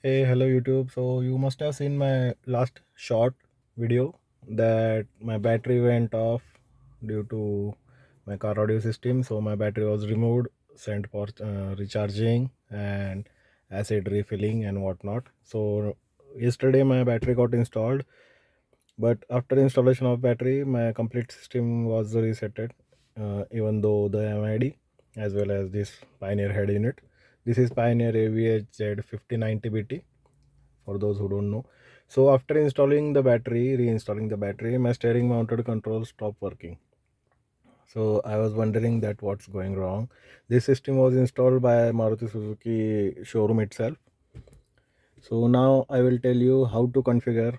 Hey, hello YouTube. So you must have seen my last short video that my battery went off due to my car audio system. So my battery was removed, sent for recharging and acid refilling and whatnot. So yesterday my battery got installed, but after installation of battery, my complete system was resetted, even though the MID as well as this Pioneer head unit. This is Pioneer AVHZ 5090BT for those who don't know. So after installing the battery, reinstalling the battery, my steering mounted control stopped working. So I was wondering that what's going wrong. This system was installed by Maruti Suzuki showroom itself. So now I will tell you how to configure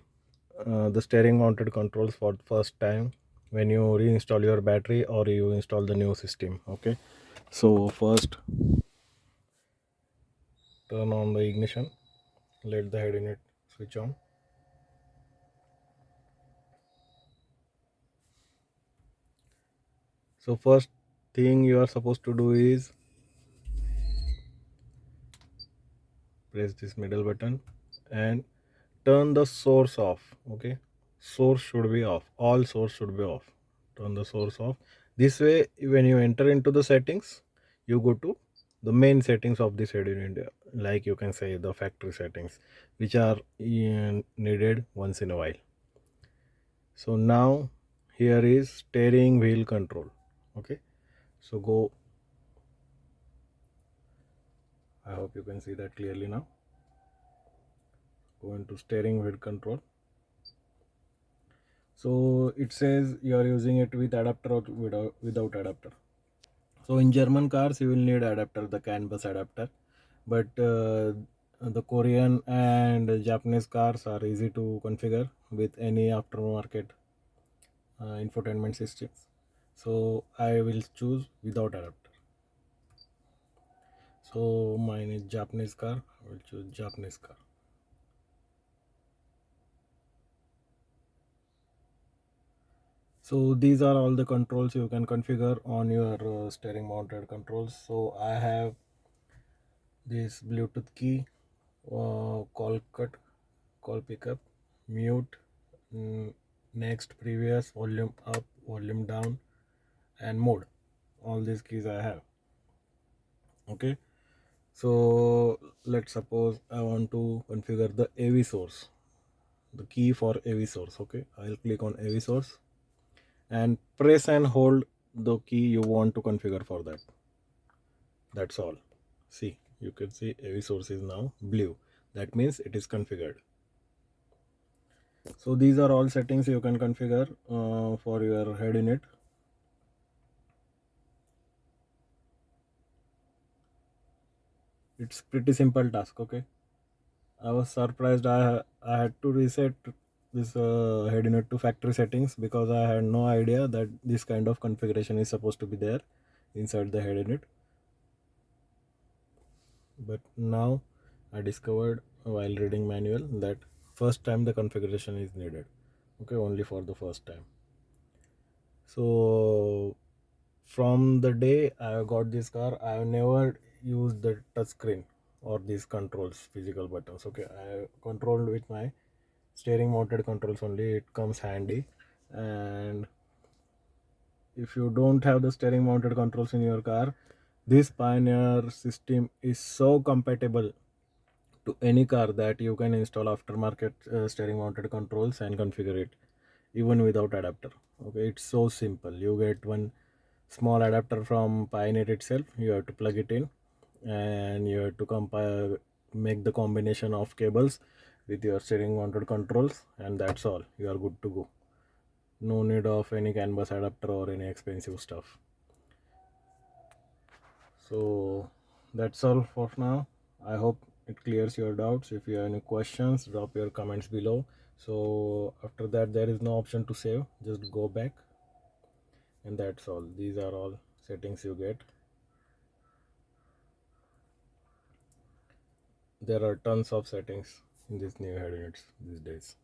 the steering mounted controls for the first time when you reinstall your battery or you install the new system. Okay. So first turn on the ignition, let the head unit switch on. So first thing you are supposed to do is press this middle button and turn the source off. Okay, source should be off, all source should be off. Turn the source off. This way when you enter into the settings, you go to the main settings of this head unit, like you can say the factory settings, which are needed once in a while. So now here is steering wheel control. Okay, so go. I hope you can see that clearly now. Go into steering wheel control. So it says you are using it with adapter or without adapter. So in German cars you will need adapter, the CAN bus adapter, but the Korean and Japanese cars are easy to configure with any aftermarket infotainment systems. So I will choose without adapter. So mine is Japanese car. I will choose Japanese car. So these are all the controls you can configure on your steering mounted controls. So I have this Bluetooth key, call cut, call pickup, mute, mm, next, previous, volume up, volume down, and mode. All these keys I have. Okay, so let's suppose I want to configure the AV source, the key for AV source. Okay, I'll click on AV source and press and hold the key you want to configure for that. That's all. See, you can see AV source is now blue. That means it is configured. So these are all settings you can configure for your head unit. It's pretty simple task. Okay, I was surprised I had to reset this head unit to factory settings because I had no idea that this kind of configuration is supposed to be there inside the head unit. But now I discovered while reading manual that first time the configuration is needed. Okay, only for the first time. So from the day I got this car, I have never used the touch screen or these controls, physical buttons. Okay, I controlled with my steering mounted controls only. It comes handy. And if you don't have the steering mounted controls in your car, this Pioneer system is so compatible to any car that you can install aftermarket steering mounted controls and configure it even without adapter. Okay, it's so simple. You get one small adapter from Pioneer itself, you have to plug it in and you have to compile, make the combination of cables with your steering mounted controls, and that's all. You are good to go. No need of any CAN bus adapter or any expensive stuff. So that's all for now. I hope it clears your doubts. If you have any questions, drop your comments below. So after that, there is no option to save. Just go back, and that's all. These are all settings you get. There are tons of settings in these new head units these days.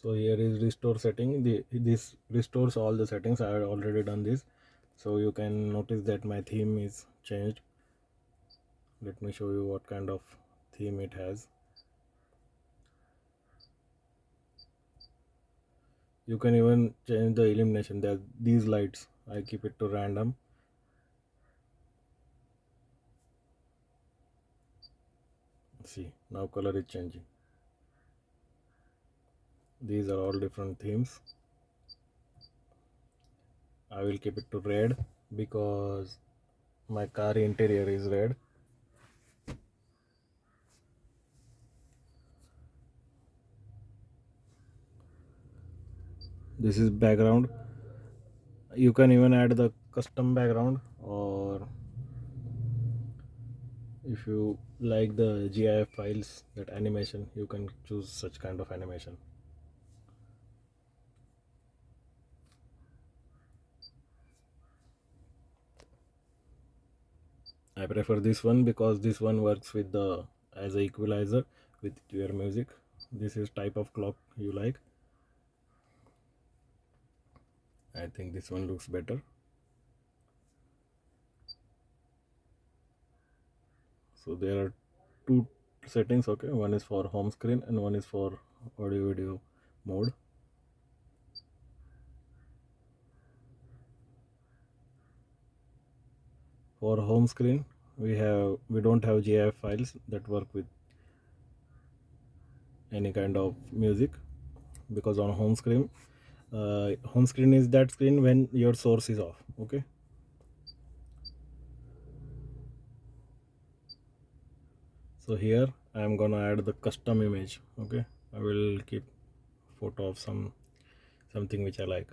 So here is restore setting. This restores all the settings. I have already done this. So you can notice that my theme is changed. Let me show you what kind of theme it has. You can even change the illumination. That these lights, I keep it to random. See, now color is changing. These are all different themes. I will keep it to red because my car interior is red. This is background. You can even add the custom background, or if you like the GIF files, that animation, you can choose such kind of animation. I prefer this one because this one works with the as a equalizer with your music. This is type of clock you like. I think this one looks better. So there are two settings. Okay, one is for home screen and one is for audio video mode. For home screen, we don't have GIF files that work with any kind of music, because on home screen is that screen when your source is off. Okay, so here I am gonna add the custom image. Okay, I will keep photo of something which I like.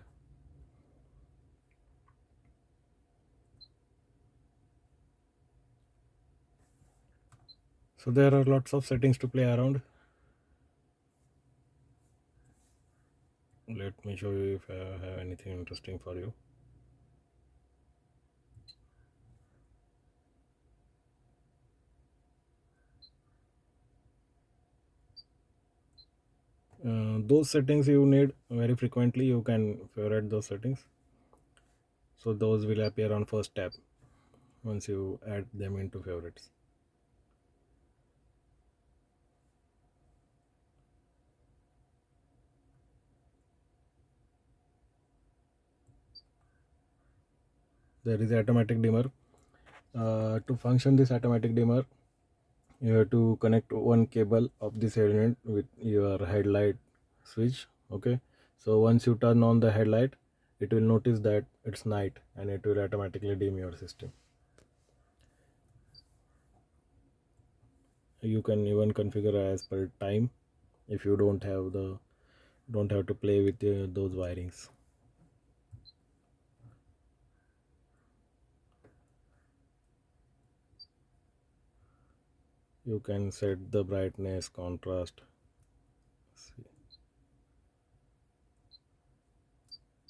So there are lots of settings to play around. Let me show you if I have anything interesting for you. Those settings you need very frequently, you can favorite those settings. So those will appear on first tab once you add them into favorites. There is automatic dimmer. To function this automatic dimmer, you have to connect one cable of this element with your headlight switch. Okay, so once you turn on the headlight, it will notice that it's night and it will automatically dim your system. You can even configure as per time if you don't have to play with those wirings. You can set the brightness, contrast. See,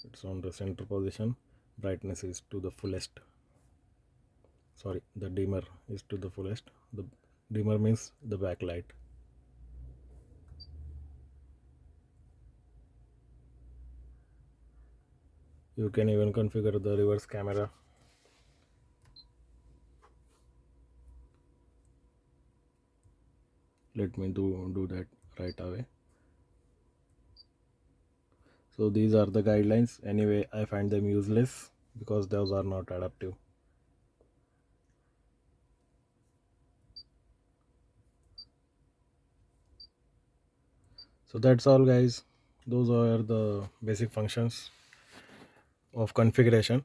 it's on the center position. Brightness is to the fullest. Sorry, the dimmer is to the fullest. The dimmer means the backlight. You can even configure the reverse camera. Let me do that right away. So these are the guidelines. Anyway, I find them useless because those are not adaptive. So that's all, guys. Those are the basic functions of configuration.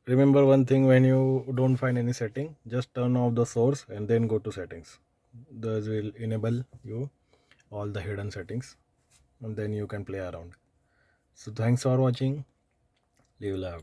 Remember one thing: when you don't find any setting, just turn off the source and then go to settings. Those will enable you all the hidden settings, and then you can play around. So thanks for watching. Live loud.